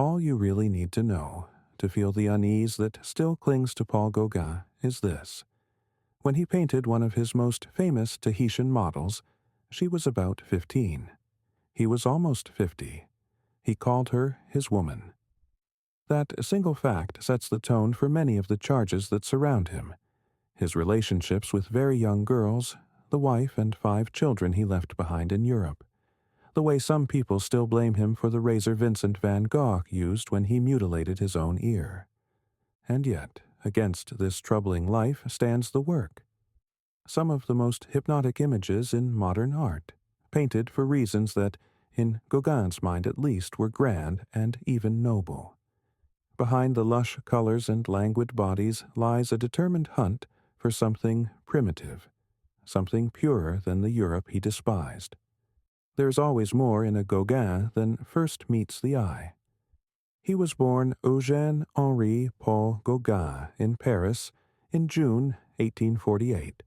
All you really need to know to feel the unease that still clings to Paul Gauguin is this. When he painted one of his most famous Tahitian models, she was about 15. He was almost 50. He called her his woman. That single fact sets the tone for many of the charges that surround him. His relationships with very young girls, the wife and 5 children he left behind in Europe, the way some people still blame him for the razor Vincent van Gogh used when he mutilated his own ear. And yet, against this troubling life stands the work. Some of the most hypnotic images in modern art, painted for reasons that, in Gauguin's mind at least, were grand and even noble. Behind the lush colors and languid bodies lies a determined hunt for something primitive, something purer than the Europe he despised. There is always more in a Gauguin than first meets the eye. He was born Eugène Henri Paul Gauguin in Paris in June 1848,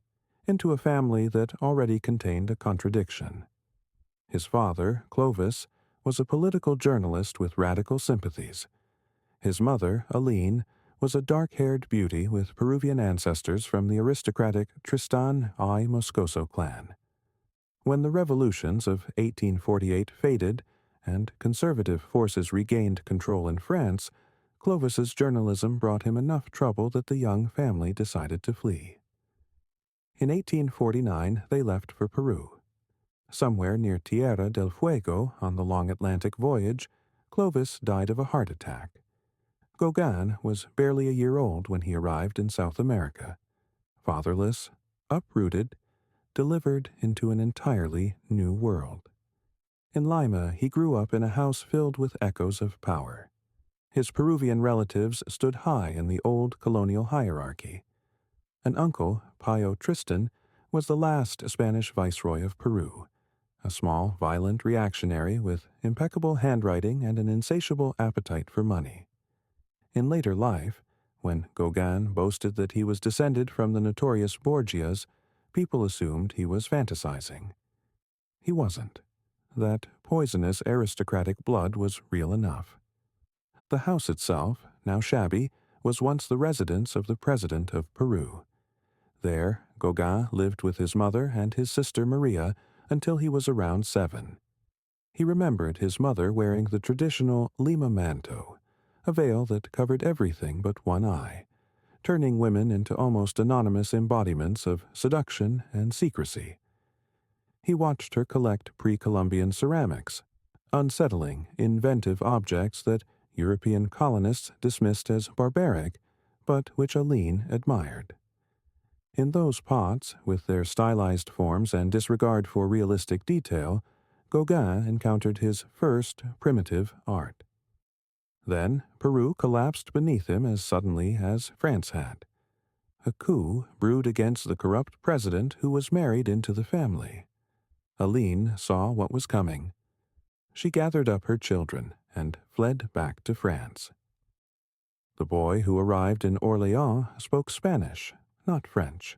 into a family that already contained a contradiction. His father, Clovis, was a political journalist with radical sympathies. His mother, Aline, was a dark-haired beauty with Peruvian ancestors from the aristocratic Tristan I Moscoso clan. When the revolutions of 1848 faded and conservative forces regained control in France, Clovis's journalism brought him enough trouble that the young family decided to flee. In 1849 they left for Peru. Somewhere near Tierra del Fuego on the long Atlantic voyage, Clovis died of a heart attack. Gauguin was barely a year old when he arrived in South America, fatherless, uprooted, delivered into an entirely new world. In Lima, he grew up in a house filled with echoes of power. His Peruvian relatives stood high in the old colonial hierarchy. An uncle, Pio Tristan, was the last Spanish viceroy of Peru, a small, violent reactionary with impeccable handwriting and an insatiable appetite for money. In later life, when Gauguin boasted that he was descended from the notorious Borgias, people assumed he was fantasizing. He wasn't. That poisonous aristocratic blood was real enough. The house itself, now shabby, was once the residence of the president of Peru. There, Gauguin lived with his mother and his sister Maria until he was around 7. He remembered his mother wearing the traditional Lima manto, a veil that covered everything but one eye, turning women into almost anonymous embodiments of seduction and secrecy. He watched her collect pre-Columbian ceramics, unsettling, inventive objects that European colonists dismissed as barbaric, but which Aline admired. In those pots, with their stylized forms and disregard for realistic detail, Gauguin encountered his first primitive art. Then Peru collapsed beneath him as suddenly as France had. A coup brewed against the corrupt president who was married into the family. Aline saw what was coming. She gathered up her children and fled back to France. The boy who arrived in Orléans spoke Spanish, not French.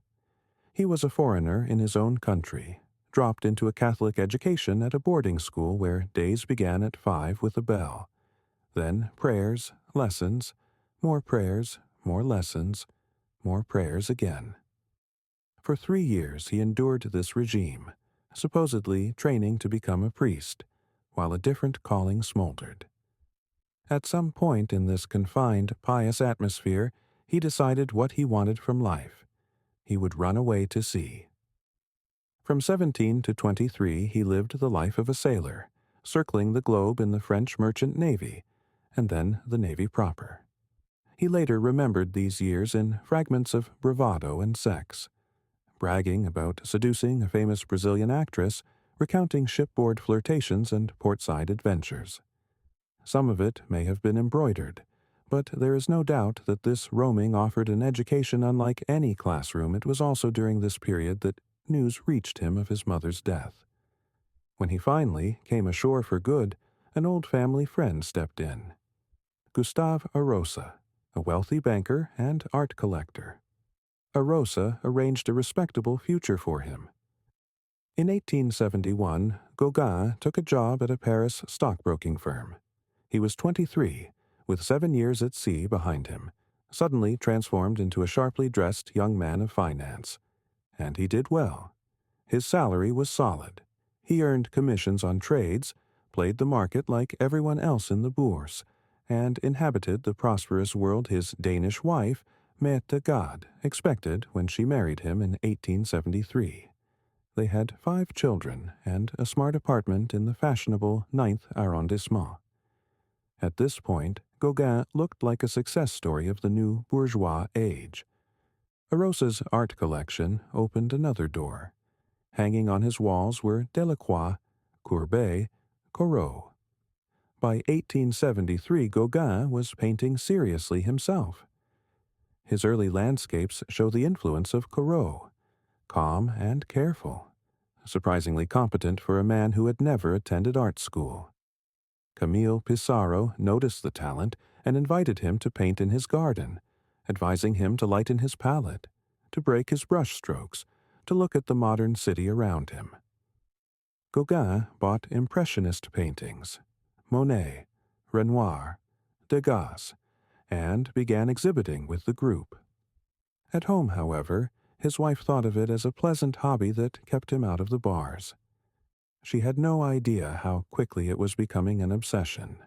He was a foreigner in his own country, dropped into a Catholic education at a boarding school where days began at 5 with a bell. Then prayers, lessons, more prayers, more lessons, more prayers again. For 3 years he endured this regime, supposedly training to become a priest, while a different calling smoldered. At some point in this confined, pious atmosphere, he decided what he wanted from life. He would run away to sea. From 17 to 23 he lived the life of a sailor, circling the globe in the French merchant navy, and then the navy proper. He later remembered these years in fragments of bravado and sex, bragging about seducing a famous Brazilian actress, recounting shipboard flirtations and portside adventures. Some of it may have been embroidered, but there is no doubt that this roaming offered an education unlike any classroom. It was also during this period that news reached him of his mother's death. When he finally came ashore for good, an old family friend stepped in. Gustave Arosa, a wealthy banker and art collector. Arosa arranged a respectable future for him. In 1871, Gauguin took a job at a Paris stockbroking firm. He was 23, with 7 years at sea behind him, suddenly transformed into a sharply dressed young man of finance. And he did well. His salary was solid. He earned commissions on trades, played the market like everyone else in the Bourse, and inhabited the prosperous world his Danish wife, Mette Gad, expected when she married him in 1873. They had 5 children and a smart apartment in the fashionable 9th arrondissement. At this point, Gauguin looked like a success story of the new bourgeois age. Rosa's art collection opened another door. Hanging on his walls were Delacroix, Courbet, Corot. By 1873, Gauguin was painting seriously himself. His early landscapes show the influence of Corot, calm and careful, surprisingly competent for a man who had never attended art school. Camille Pissarro noticed the talent and invited him to paint in his garden, advising him to lighten his palette, to break his brushstrokes, to look at the modern city around him. Gauguin bought Impressionist paintings, Monet, Renoir, Degas, and began exhibiting with the group. At home, however, his wife thought of it as a pleasant hobby that kept him out of the bars. She had no idea how quickly it was becoming an obsession.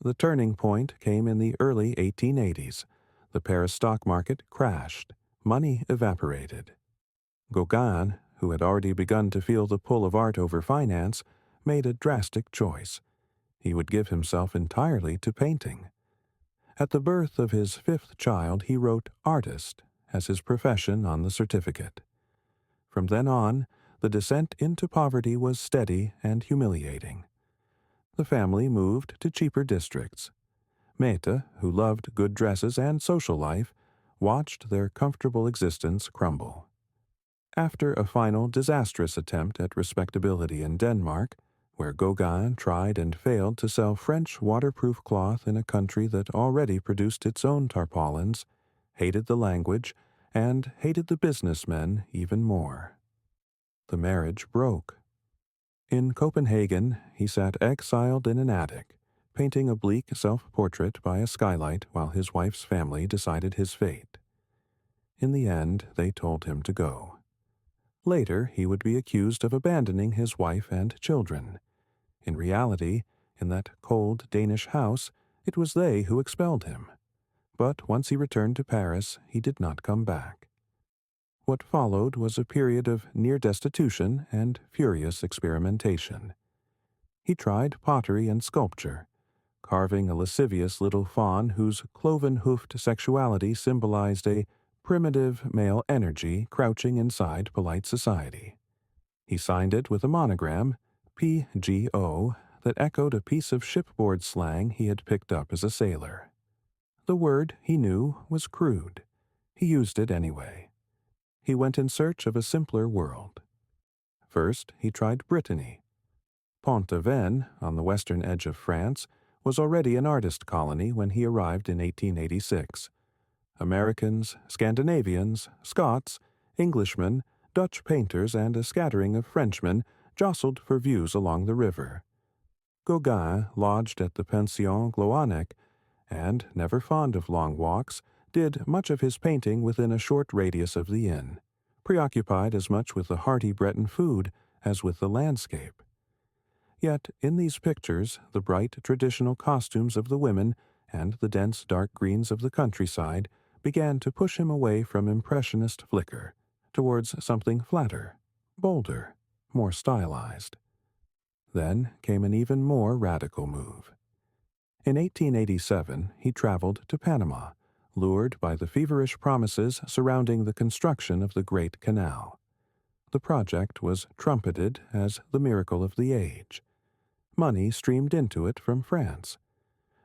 The turning point came in the early 1880s. The Paris stock market crashed. Money evaporated. Gauguin, who had already begun to feel the pull of art over finance, made a drastic choice. He would give himself entirely to painting. At the birth of his 5th child, he wrote artist as his profession on the certificate. From then on, the descent into poverty was steady and humiliating. The family moved to cheaper districts. Mette, who loved good dresses and social life, watched their comfortable existence crumble. After a final disastrous attempt at respectability in Denmark, where Gauguin tried and failed to sell French waterproof cloth in a country that already produced its own tarpaulins, hated the language, and hated the businessmen even more. The marriage broke. In Copenhagen, he sat exiled in an attic, painting a bleak self-portrait by a skylight while his wife's family decided his fate. In the end, they told him to go. Later, he would be accused of abandoning his wife and children. In reality, in that cold Danish house, it was they who expelled him. But once he returned to Paris, he did not come back. What followed was a period of near destitution and furious experimentation. He tried pottery and sculpture, carving a lascivious little faun whose cloven-hoofed sexuality symbolized a primitive male energy crouching inside polite society. He signed it with a monogram, P.G.O., that echoed a piece of shipboard slang he had picked up as a sailor. The word, he knew, was crude. He used it anyway. He went in search of a simpler world. First, he tried Brittany. Pont-Aven, on the western edge of France, was already an artist colony when he arrived in 1886. Americans, Scandinavians, Scots, Englishmen, Dutch painters, and a scattering of Frenchmen jostled for views along the river. Gauguin lodged at the Pension Gloanec, and, never fond of long walks, did much of his painting within a short radius of the inn, preoccupied as much with the hearty Breton food as with the landscape. Yet in these pictures, the bright traditional costumes of the women and the dense dark greens of the countryside began to push him away from impressionist flicker towards something flatter, bolder, more stylized. Then came an even more radical move. In 1887, he traveled to Panama, lured by the feverish promises surrounding the construction of the Great Canal. The project was trumpeted as the miracle of the age. Money streamed into it from France.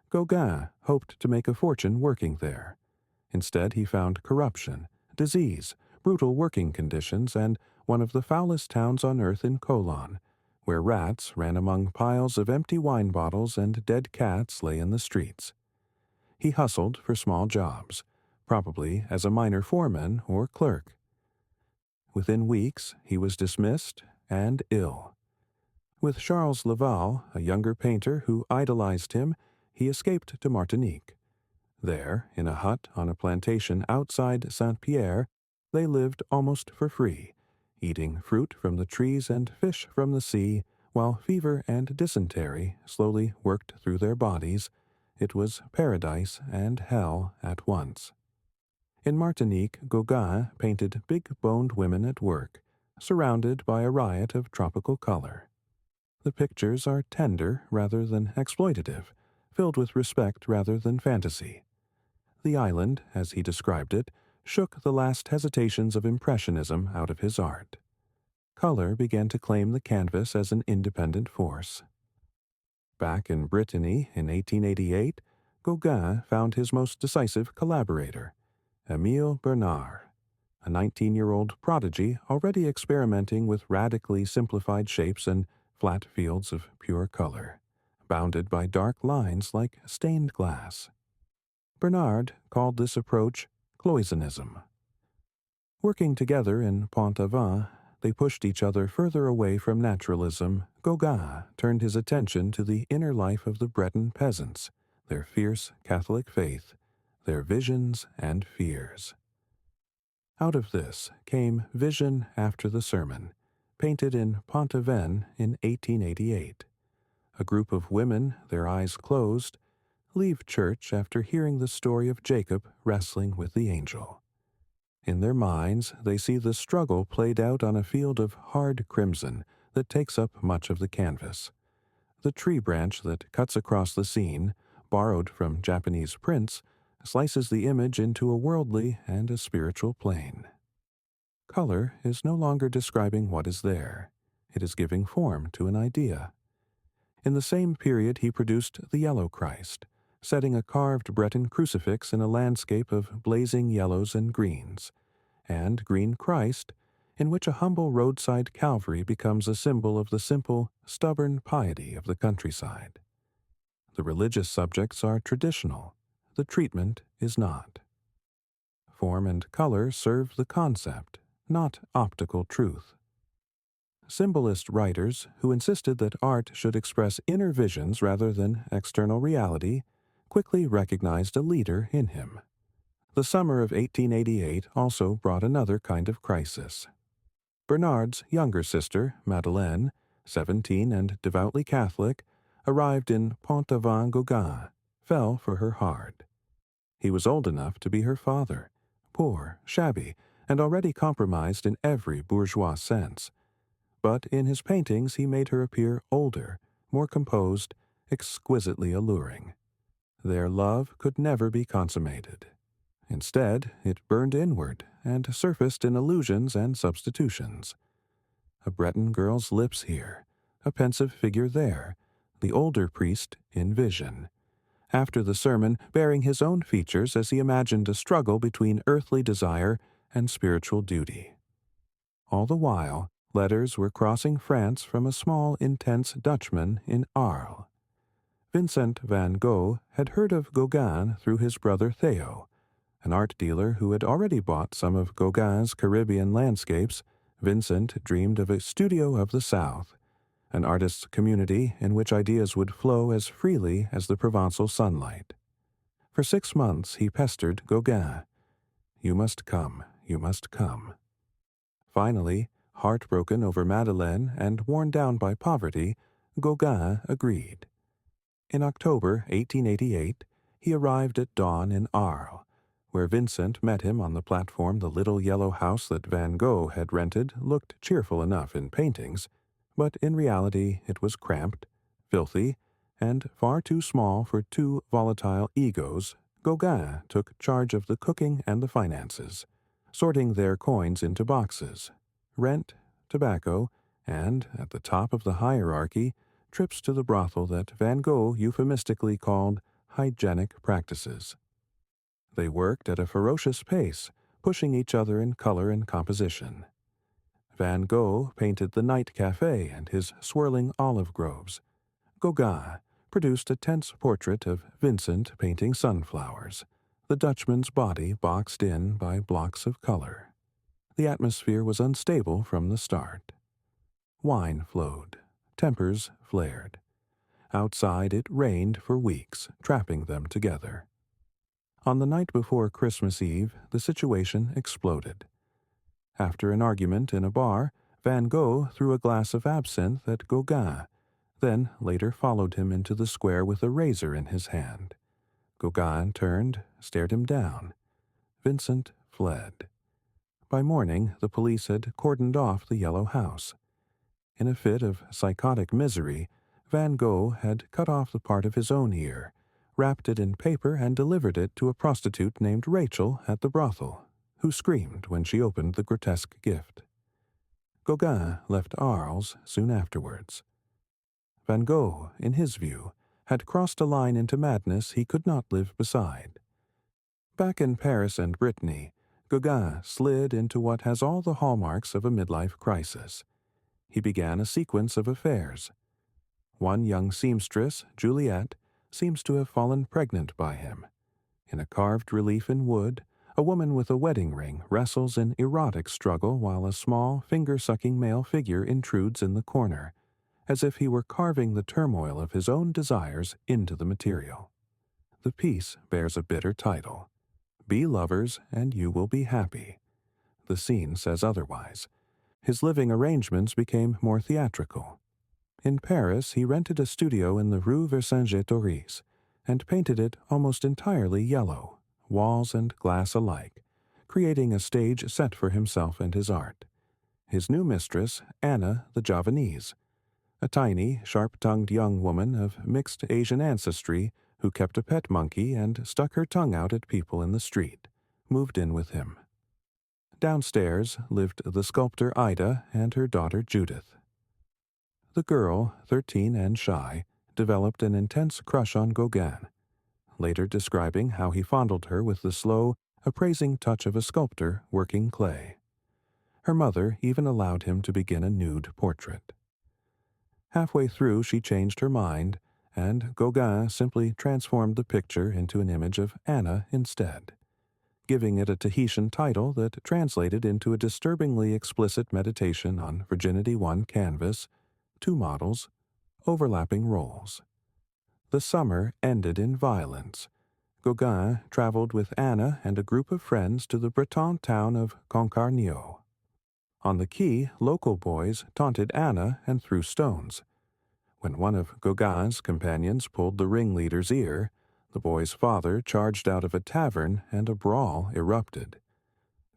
Gauguin hoped to make a fortune working there. Instead, he found corruption, disease, brutal working conditions, and one of the foulest towns on earth in Colon, where rats ran among piles of empty wine bottles and dead cats lay in the streets. He hustled for small jobs, probably as a minor foreman or clerk. Within weeks, he was dismissed and ill. With Charles Laval, a younger painter who idolized him, he escaped to Martinique. There, in a hut on a plantation outside Saint-Pierre, they lived almost for free, eating fruit from the trees and fish from the sea, while fever and dysentery slowly worked through their bodies. It was paradise and hell at once. In Martinique, Gauguin painted big-boned women at work, surrounded by a riot of tropical color. The pictures are tender rather than exploitative, filled with respect rather than fantasy. The island, as he described it, shook the last hesitations of Impressionism out of his art. Color began to claim the canvas as an independent force. Back in Brittany in 1888, Gauguin found his most decisive collaborator, Émile Bernard, a 19-year-old prodigy already experimenting with radically simplified shapes and flat fields of pure color, bounded by dark lines like stained glass. Bernard called this approach cloisonnism. Working together in Pont-Aven, they pushed each other further away from naturalism. Gauguin turned his attention to the inner life of the Breton peasants, their fierce Catholic faith, their visions and fears. Out of this came Vision After the Sermon, painted in Pont-Aven in 1888. A group of women, their eyes closed, leave church after hearing the story of Jacob wrestling with the angel. In their minds, they see the struggle played out on a field of hard crimson that takes up much of the canvas. The tree branch that cuts across the scene, borrowed from Japanese prints, slices the image into a worldly and a spiritual plane. Color is no longer describing what is there. It is giving form to an idea. In the same period he produced the Yellow Christ, setting a carved Breton crucifix in a landscape of blazing yellows and greens, and Green Christ, in which a humble roadside Calvary becomes a symbol of the simple, stubborn piety of the countryside. The religious subjects are traditional. The treatment is not. Form and color serve the concept, not optical truth. Symbolist writers who insisted that art should express inner visions rather than external reality quickly recognized a leader in him. The summer of 1888 also brought another kind of crisis. Bernard's younger sister, Madeleine, 17 and devoutly Catholic, arrived in Pont-Aven. Gauguin fell for her hard. He was old enough to be her father, poor, shabby, and already compromised in every bourgeois sense. But in his paintings he made her appear older, more composed, exquisitely alluring. Their love could never be consummated. Instead, it burned inward and surfaced in allusions and substitutions. A Breton girl's lips here, a pensive figure there, the older priest in vision. After the sermon, bearing his own features as he imagined a struggle between earthly desire and spiritual duty. All the while, letters were crossing France from a small, intense Dutchman in Arles. Vincent van Gogh had heard of Gauguin through his brother Theo, an art dealer who had already bought some of Gauguin's Caribbean landscapes. Vincent dreamed of a studio of the South, an artist's community in which ideas would flow as freely as the Provençal sunlight. For 6 months he pestered Gauguin. "You must come, you must come." Finally, heartbroken over Madeleine and worn down by poverty, Gauguin agreed. In October 1888, he arrived at dawn in Arles, where Vincent met him on the platform. The little yellow house that Van Gogh had rented looked cheerful enough in paintings, but in reality it was cramped, filthy, and far too small for 2 volatile egos. Gauguin took charge of the cooking and the finances, sorting their coins into boxes, rent, tobacco, and, at the top of the hierarchy, trips to the brothel that Van Gogh euphemistically called hygienic practices. They worked at a ferocious pace, pushing each other in color and composition. Van Gogh painted the night café and his swirling olive groves. Gauguin produced a tense portrait of Vincent painting sunflowers, the Dutchman's body boxed in by blocks of color. The atmosphere was unstable from the start. Wine flowed, tempers flared. Outside it rained for weeks, trapping them together. On the night before Christmas Eve, the situation exploded. After an argument in a bar, Van Gogh threw a glass of absinthe at Gauguin, then later followed him into the square with a razor in his hand. Gauguin turned, stared him down. Vincent fled. By morning, the police had cordoned off the yellow house. In a fit of psychotic misery, Van Gogh had cut off the part of his own ear, wrapped it in paper, and delivered it to a prostitute named Rachel at the brothel, who screamed when she opened the grotesque gift. Gauguin left Arles soon afterwards. Van Gogh, in his view, had crossed a line into madness he could not live beside. Back in Paris and Brittany, Gauguin slid into what has all the hallmarks of a midlife crisis. He began a sequence of affairs. One young seamstress, Juliette, seems to have fallen pregnant by him. In a carved relief in wood, a woman with a wedding ring wrestles in erotic struggle while a small, finger-sucking male figure intrudes in the corner, as if he were carving the turmoil of his own desires into the material. The piece bears a bitter title, "Be lovers and you will be happy." The scene says otherwise. His living arrangements became more theatrical. In Paris, he rented a studio in the Rue Vercingétorix and painted it almost entirely yellow, walls and glass alike, creating a stage set for himself and his art. His new mistress, Anna the Javanese, a tiny, sharp-tongued young woman of mixed Asian ancestry who kept a pet monkey and stuck her tongue out at people in the street, moved in with him. Downstairs lived the sculptor Ida and her daughter Judith. The girl, 13 and shy, developed an intense crush on Gauguin, later describing how he fondled her with the slow, appraising touch of a sculptor working clay. Her mother even allowed him to begin a nude portrait. Halfway through she changed her mind, and Gauguin simply transformed the picture into an image of Anna instead, giving it a Tahitian title that translated into a disturbingly explicit meditation on virginity one canvas, 2 models, overlapping roles. The summer ended in violence. Gauguin traveled with Anna and a group of friends to the Breton town of Concarneau. On the quay, local boys taunted Anna and threw stones. When one of Gauguin's companions pulled the ringleader's ear, the boy's father charged out of a tavern and a brawl erupted.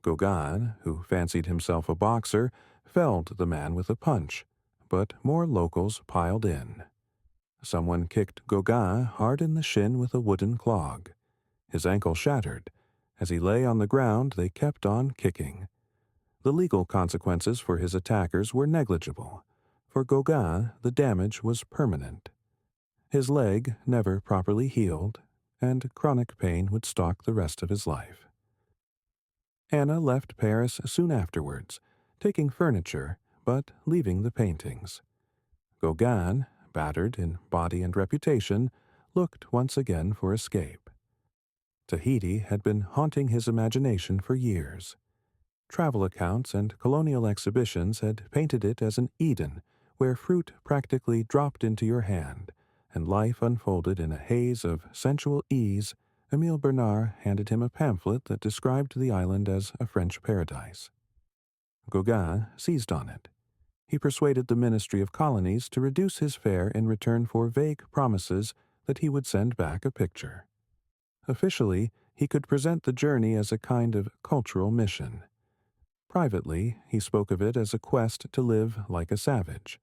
Gauguin, who fancied himself a boxer, felled the man with a punch, but more locals piled in. Someone kicked Gauguin hard in the shin with a wooden clog. His ankle shattered. As he lay on the ground, they kept on kicking. The legal consequences for his attackers were negligible. For Gauguin, the damage was permanent. His leg never properly healed, and chronic pain would stalk the rest of his life. Anna left Paris soon afterwards, taking furniture, but leaving the paintings. Gauguin, battered in body and reputation, looked once again for escape. Tahiti had been haunting his imagination for years. Travel accounts and colonial exhibitions had painted it as an Eden, where fruit practically dropped into your hand, and life unfolded in a haze of sensual ease. Émile Bernard handed him a pamphlet that described the island as a French paradise. Gauguin seized on it. He persuaded the Ministry of Colonies to reduce his fare in return for vague promises that he would send back a picture. Officially, he could present the journey as a kind of cultural mission. Privately, he spoke of it as a quest to live like a savage.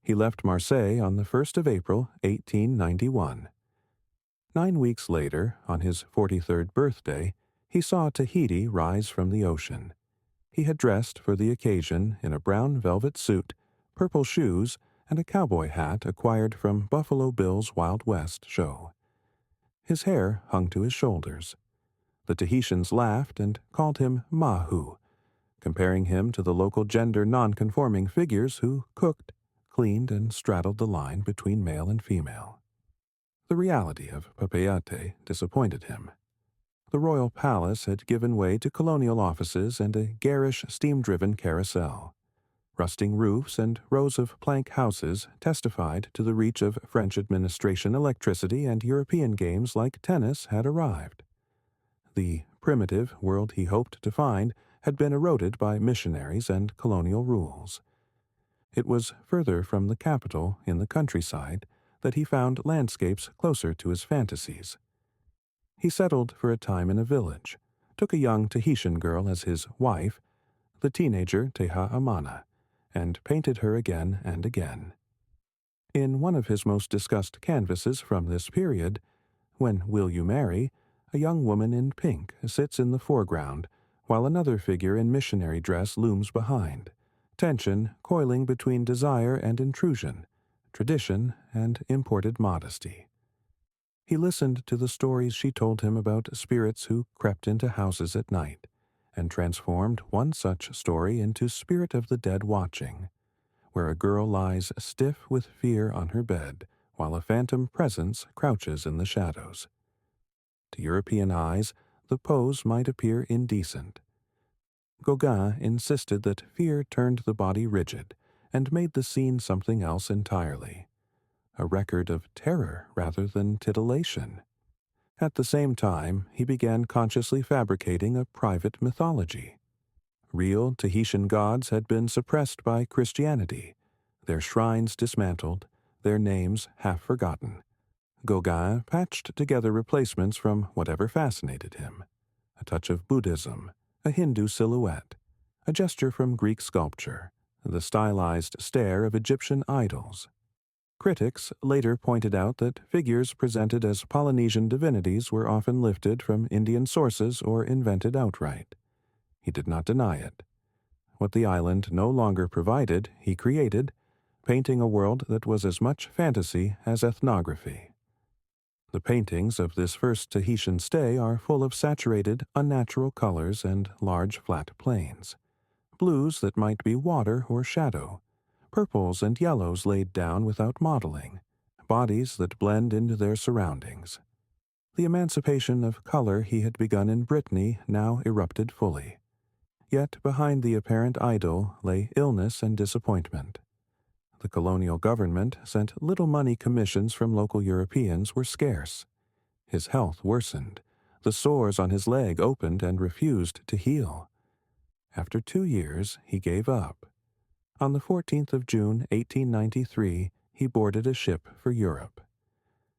He left Marseille on the 1st of April, 1891. 9 weeks later, on his 43rd birthday, he saw Tahiti rise from the ocean. He had dressed for the occasion in a brown velvet suit, purple shoes, and a cowboy hat acquired from Buffalo Bill's Wild West show. His hair hung to his shoulders. The Tahitians laughed and called him Mahu, comparing him to the local gender non-conforming figures who cooked, cleaned, and straddled the line between male and female. The reality of Papeete disappointed him. The royal palace had given way to colonial offices and a garish steam-driven carousel. Rusting roofs and rows of plank houses testified to the reach of French administration electricity, and European games like tennis had arrived. The primitive world he hoped to find had been eroded by missionaries and colonial rules. It was further from the capital, in the countryside, that he found landscapes closer to his fantasies. He settled for a time in a village, took a young Tahitian girl as his wife, the teenager Teha Amana, and painted her again and again. In one of his most discussed canvases from this period, When Will You Marry?, a young woman in pink sits in the foreground, while another figure in missionary dress looms behind, tension coiling between desire and intrusion, tradition and imported modesty. He listened to the stories she told him about spirits who crept into houses at night, and transformed one such story into Spirit of the Dead Watching, where a girl lies stiff with fear on her bed, while a phantom presence crouches in the shadows. To European eyes, the pose might appear indecent. Gauguin insisted that fear turned the body rigid and made the scene something else entirely, a record of terror rather than titillation. At the same time, he began consciously fabricating a private mythology. Real Tahitian gods had been suppressed by Christianity, their shrines dismantled, their names half forgotten. Gauguin patched together replacements from whatever fascinated him: a touch of Buddhism, a Hindu silhouette, a gesture from Greek sculpture, the stylized stare of Egyptian idols. Critics later pointed out that figures presented as Polynesian divinities were often lifted from Indian sources or invented outright. He did not deny it. What the island no longer provided, he created, painting a world that was as much fantasy as ethnography. The paintings of this first Tahitian stay are full of saturated, unnatural colors and large flat plains, blues that might be water or shadow, purples and yellows laid down without modeling, bodies that blend into their surroundings. The emancipation of color he had begun in Brittany now erupted fully. Yet behind the apparent idyll lay illness and disappointment. The colonial government sent little money. Commissions from local Europeans were scarce. His health worsened. The sores on his leg opened and refused to heal. After 2 years, he gave up. On the 14th of June, 1893, he boarded a ship for Europe.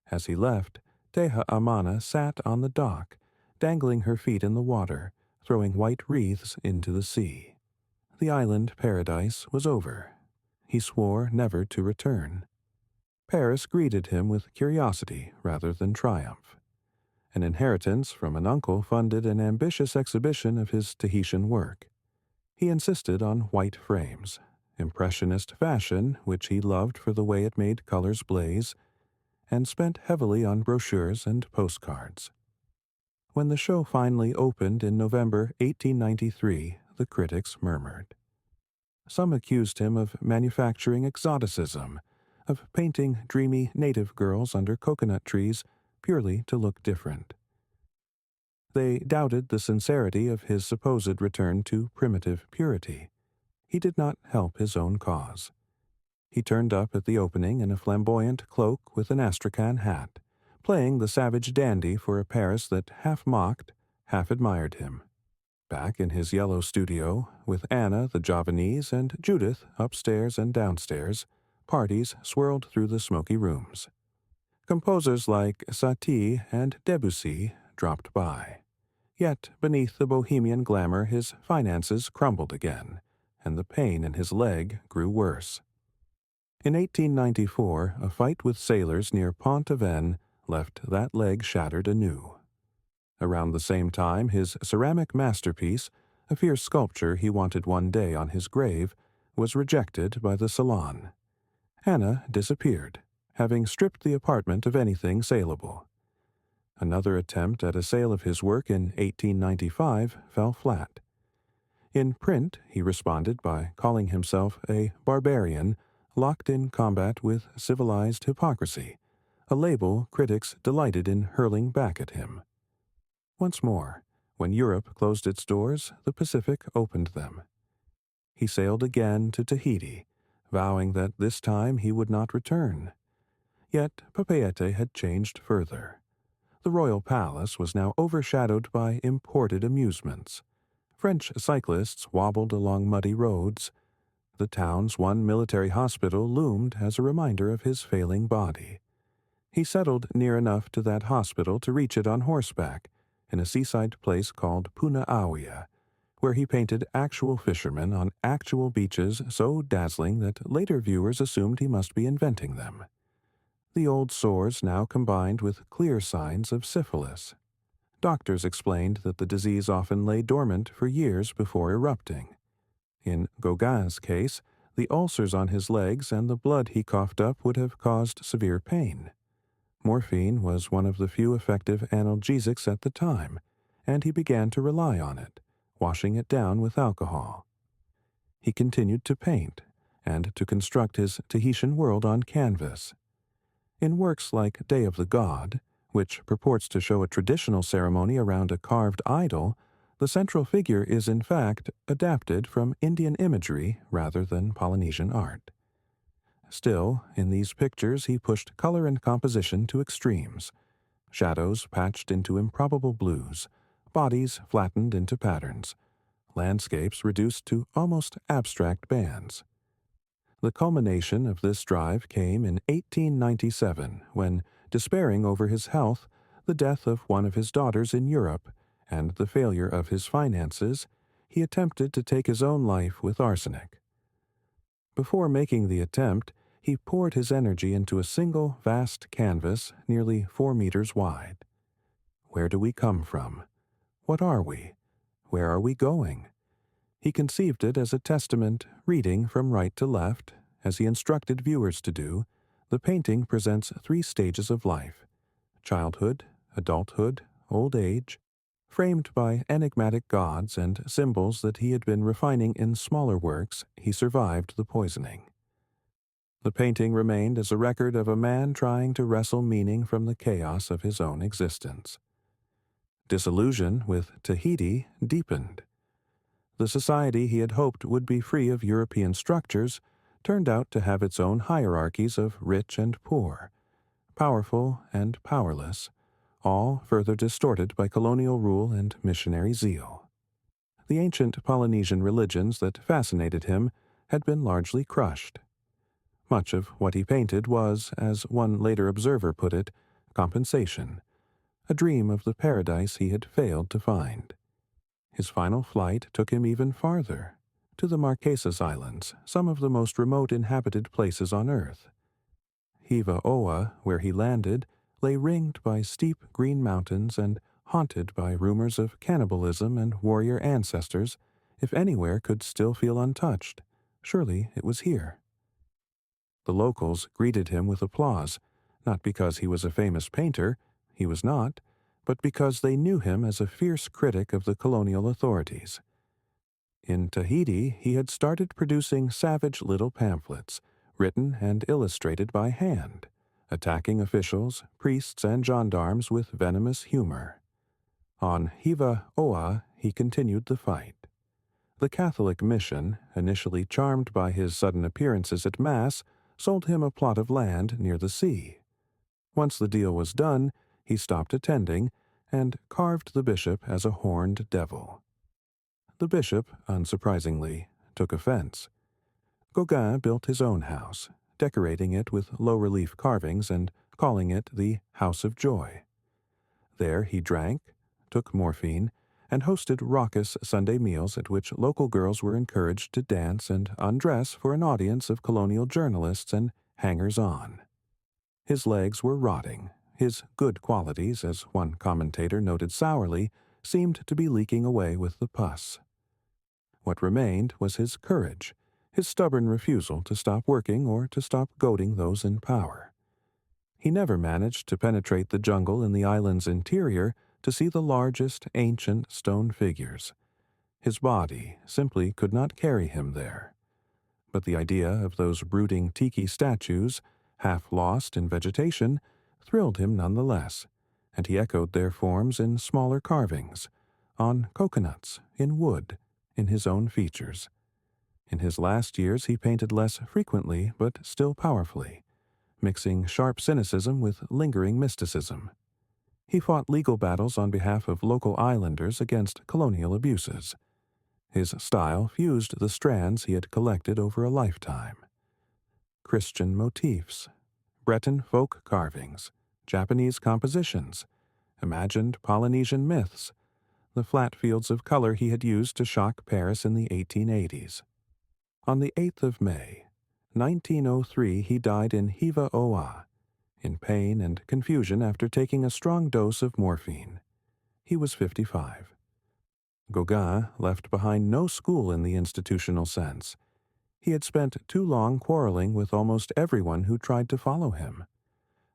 As he left, Teha Amana sat on the dock, dangling her feet in the water, throwing white wreaths into the sea. The island paradise was over. He swore never to return. Paris greeted him with curiosity rather than triumph. An inheritance from an uncle funded an ambitious exhibition of his Tahitian work. He insisted on white frames, impressionist fashion, which he loved for the way it made colors blaze, and spent heavily on brochures and postcards. When the show finally opened in November 1893, the critics murmured. Some accused him of manufacturing exoticism, of painting dreamy native girls under coconut trees purely to look different. They doubted the sincerity of his supposed return to primitive purity. He did not help his own cause. He turned up at the opening in a flamboyant cloak with an astrakhan hat, playing the savage dandy for a Paris that half mocked, half admired him. Back in his yellow studio, with Anna the Javanese and Judith upstairs and downstairs, parties swirled through the smoky rooms. Composers like Satie and Debussy dropped by. Yet beneath the bohemian glamour his finances crumbled again, and the pain in his leg grew worse. In 1894, a fight with sailors near Pont-Aven left that leg shattered anew. Around the same time, his ceramic masterpiece, a fierce sculpture he wanted one day on his grave, was rejected by the Salon. Anna disappeared, having stripped the apartment of anything saleable. Another attempt at a sale of his work in 1895 fell flat. In print, he responded by calling himself a barbarian locked in combat with civilized hypocrisy, a label critics delighted in hurling back at him. Once more, when Europe closed its doors, the Pacific opened them. he sailed again to Tahiti, vowing that this time he would not return. Yet Papeete had changed further. The royal palace was now overshadowed by imported amusements. French cyclists wobbled along muddy roads. The town's one military hospital loomed as a reminder of his failing body. He settled near enough to that hospital to reach it on horseback, in a seaside place called Punaauia, where he painted actual fishermen on actual beaches so dazzling that later viewers assumed he must be inventing them. The old sores now combined with clear signs of syphilis. Doctors explained that the disease often lay dormant for years before erupting. In Gauguin's case, the ulcers on his legs and the blood he coughed up would have caused severe pain. Morphine was one of the few effective analgesics at the time, and he began to rely on it, washing it down with alcohol. He continued to paint, and to construct his Tahitian world on canvas. In works like Day of the God, which purports to show a traditional ceremony around a carved idol, the central figure is in fact adapted from Indian imagery rather than Polynesian art. Still, in these pictures he pushed color and composition to extremes. Shadows patched into improbable blues, bodies flattened into patterns, landscapes reduced to almost abstract bands. The culmination of this drive came in 1897 when, despairing over his health, the death of one of his daughters in Europe, and the failure of his finances, he attempted to take his own life with arsenic. Before making the attempt, he poured his energy into a single vast canvas nearly 4 meters wide. Where do we come from? What are we? Where are we going? He conceived it as a testament, reading from right to left. As he instructed viewers to do, the painting presents 3 stages of life: childhood, adulthood, old age, framed by enigmatic gods and symbols that he had been refining in smaller works. He survived the poisoning. The painting remained as a record of a man trying to wrestle meaning from the chaos of his own existence. Disillusion with Tahiti deepened. The society he had hoped would be free of European structures turned out to have its own hierarchies of rich and poor, powerful and powerless, all further distorted by colonial rule and missionary zeal. The ancient Polynesian religions that fascinated him had been largely crushed. Much of what he painted was, as one later observer put it, compensation, a dream of the paradise he had failed to find. His final flight took him even farther, to the Marquesas Islands, some of the most remote inhabited places on Earth. Hiva Oa, where he landed, lay ringed by steep green mountains and haunted by rumors of cannibalism and warrior ancestors. If anywhere could still feel untouched, surely it was here. The locals greeted him with applause, not because he was a famous painter, he was not, but because they knew him as a fierce critic of the colonial authorities. In Tahiti, he had started producing savage little pamphlets, written and illustrated by hand, attacking officials, priests, and gendarmes with venomous humor. On Hiva Oa, he continued the fight. The Catholic mission, initially charmed by his sudden appearances at Mass, sold him a plot of land near the sea. Once the deal was done, he stopped attending and carved the bishop as a horned devil. The bishop, unsurprisingly, took offense. Gauguin built his own house, decorating it with low-relief carvings and calling it the House of Joy. There he drank, took morphine, and hosted raucous Sunday meals at which local girls were encouraged to dance and undress for an audience of colonial journalists and hangers-on. His legs were rotting. His good qualities, as one commentator noted sourly, seemed to be leaking away with the pus. What remained was his courage, his stubborn refusal to stop working or to stop goading those in power. He never managed to penetrate the jungle in the island's interior to see the largest ancient stone figures. His body simply could not carry him there. But the idea of those brooding tiki statues, half lost in vegetation, thrilled him nonetheless, and he echoed their forms in smaller carvings, on coconuts, in wood, in his own features. In his last years he painted less frequently but still powerfully, mixing sharp cynicism with lingering mysticism. He fought legal battles on behalf of local islanders against colonial abuses. His style fused the strands he had collected over a lifetime. Christian motifs, Breton folk carvings, Japanese compositions, imagined Polynesian myths, the flat fields of color he had used to shock Paris in the 1880s. On the 8th of May, 1903, he died in Hiva Oa, in pain and confusion after taking a strong dose of morphine. He was 55. Gauguin left behind no school in the institutional sense. He had spent too long quarreling with almost everyone who tried to follow him.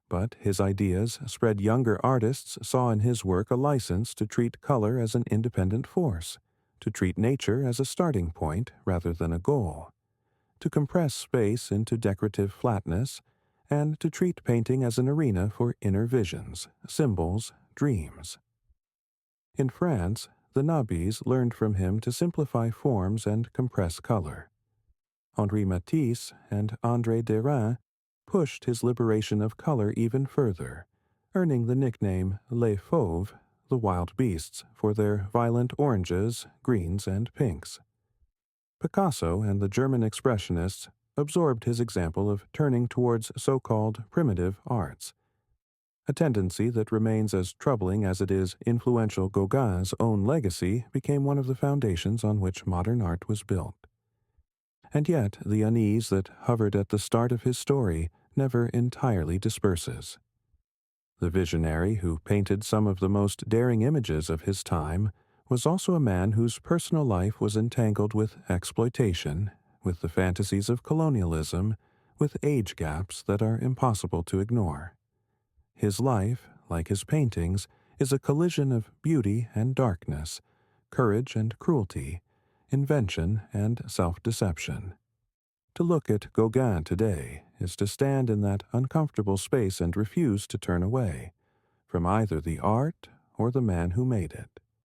But his ideas spread younger artists saw in his work a license to treat color as an independent force, to treat nature as a starting point rather than a goal, to compress space into decorative flatness, and to treat painting as an arena for inner visions, symbols, dreams. In France, the Nabis learned from him to simplify forms and compress color. Henri Matisse and André Derain pushed his liberation of color even further, earning the nickname Les Fauves, the wild beasts, for their violent oranges, greens, and pinks. Picasso and the German expressionists absorbed his example of turning towards so-called primitive arts, a tendency that remains as troubling as it is influential. Gauguin's own legacy became one of the foundations on which modern art was built. And yet the unease that hovered at the start of his story never entirely disperses. The visionary who painted some of the most daring images of his time was also a man whose personal life was entangled with exploitation, with the fantasies of colonialism, with age gaps that are impossible to ignore. His life, like his paintings, is a collision of beauty and darkness, courage and cruelty, invention and self-deception. To look at Gauguin today is to stand in that uncomfortable space and refuse to turn away from either the art or the man who made it.